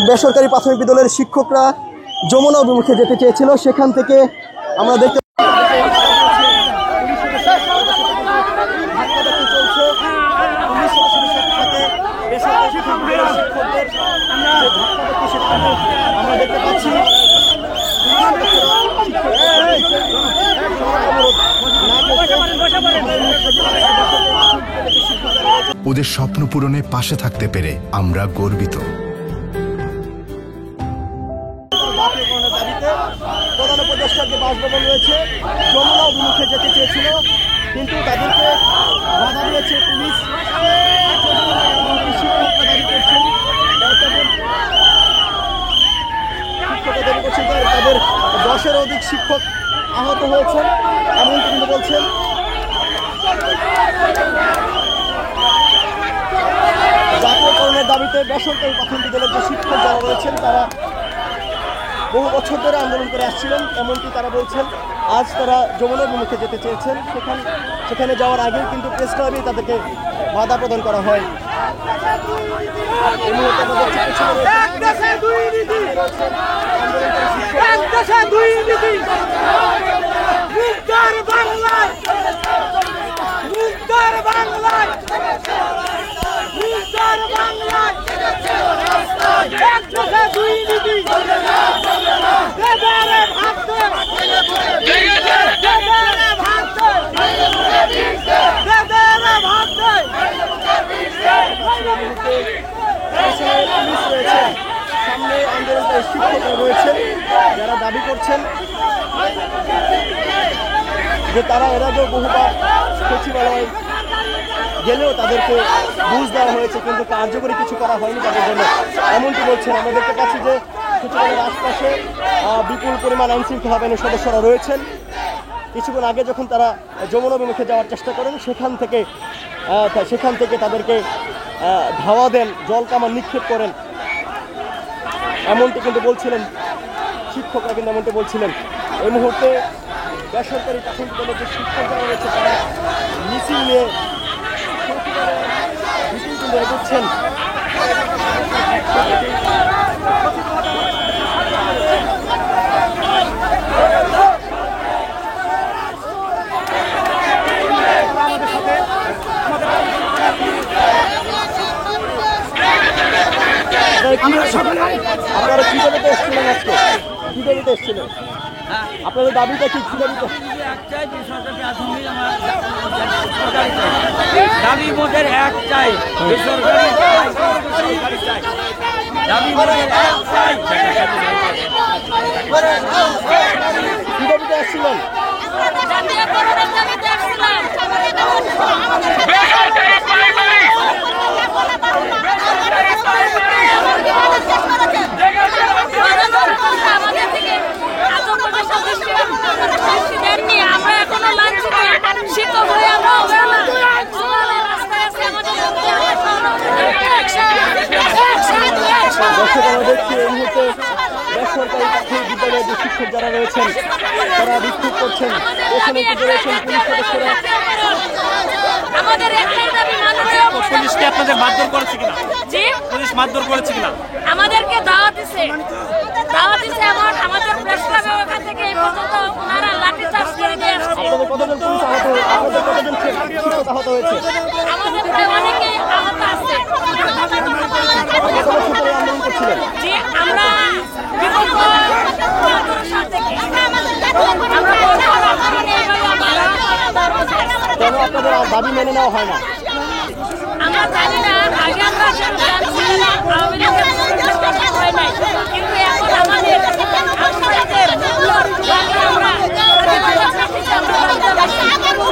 বেসরকারি প্রাথমিক বিদ্যালয়ের শিক্ষকরা যমুনা অভিমুখে যেতে চেয়েছিল, সেখান থেকে আমরা দেখতে পাচ্ছি ওদের স্বপ্ন পূরণে পাশে থাকতে পেরে আমরা গর্বিত। প্রধান উপদেষ্টার যে বাসভবন রয়েছে যমুনা অভিমুখে যেতে চেয়েছিল, কিন্তু তাদেরকে বাধা দিয়েছে পুলিশ। শিক্ষকরা দাবি করছেন তাদের 10-এর অধিক শিক্ষক আহত হয়েছেন, এমনকি কিন্তু বলছেন। জাতীয়করণের দাবিতে বেসরকারি প্রাথমিক বিদ্যালয়ের যে শিক্ষক যারা রয়েছেন তারা বহু বছর ধরে আন্দোলন করে আসছিলেন, এমনকি তারা বলছেন আজ তারা যমুনা অভিমুখে যেতে চেয়েছেন। সেখানে যাওয়ার আগেই কিন্তু প্রেস ক্লাবেই তাদেরকে বাধা প্রদান করা হয়। এই মুহূর্তে সামনে আন্দোলনকারী শিক্ষকরা রয়েছেন যারা দাবি করছেন যে তারা এর আগেও বহুবার সচিবালয় গেলেও তাদেরকে বুঝ দেওয়া হয়েছে, কিন্তু কার্যকরী কিছু করা হয়নি তাদের জন্য, এমনটি বলছেন। আমরা দেখতে পাচ্ছি যে সচিবালয়ের আশপাশে বিপুল পরিমাণ আইনশৃঙ্খলা বাহিনীর সদস্যরা রয়েছেন। কিছুক্ষণ আগে যখন তারা যমুনা অভিমুখে যাওয়ার চেষ্টা করেন, সেখান থেকে তাদেরকে ধাওয়া দেন, জল কামান নিক্ষেপ করেন, এমনটি কিন্তু বলছিলেন শিক্ষকরা, কিন্তু এমনটি বলছিলেন। এই মুহূর্তে বেসরকারি প্রাথমিক বিদ্যালয়ের যে শিক্ষক যারা রয়েছে তারা মিছিল নিয়ে কিন্তু এগোচ্ছেন। আপনারা কি দাবিতে এসেছিলেন? আজকে কি দাবিতে এসেছিলেন? আপনাদের দাবিটা কি? কি দাবিতে? দাবি মোদের এক চাই, বেসরকারি দাবি মোদের এক চাই। কি দাবিতে আসছিলেন? আমরা এখনো লাঞ্ছিত শিক্ষক হয়ে আমরা দেখছি এই মুহূর্তে বেসরকারি প্রাথমিক বিদ্যালয়ের যে শিক্ষক যারা রয়েছেন তারা বিক্ষোভ করছেন, এখানে রয়েছেন পুলিশ সদস্যরা। পুলিশকে আপনাদের মারধর করেছে কিনা? জি, পুলিশ মারধর করেছে কিনা? আমাদেরকে দাওয়াত দিছে এমন আমাদের প্রেস ক্লাবে ওখান থেকে এই পর্যন্ত ওনারা লাঠি চার্জ করে দিয়ে আসছে। আপনাদের কতজন পুলিশ আহত হয়েছে? আপনাদের কতজন শিক্ষক আহত হয়েছে? আমাদের প্রায় অনেকে আহত আছে। আন্দোলন করছিলেন? জি, আমরা বিগত 15 সাল থেকে কেন আপনাদের দাবি মেনে নেওয়া হয় না? আমরা জানি না, আগে আমরা আওয়ামী লীগের হয় নাই, কিন্তু এখন আমাদের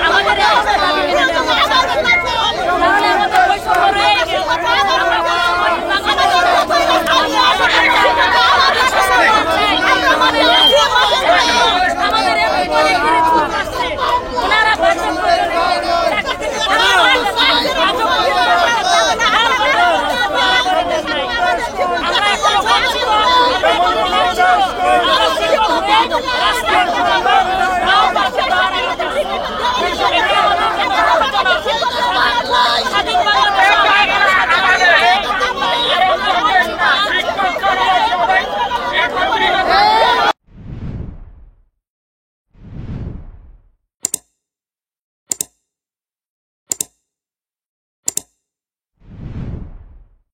আমাদের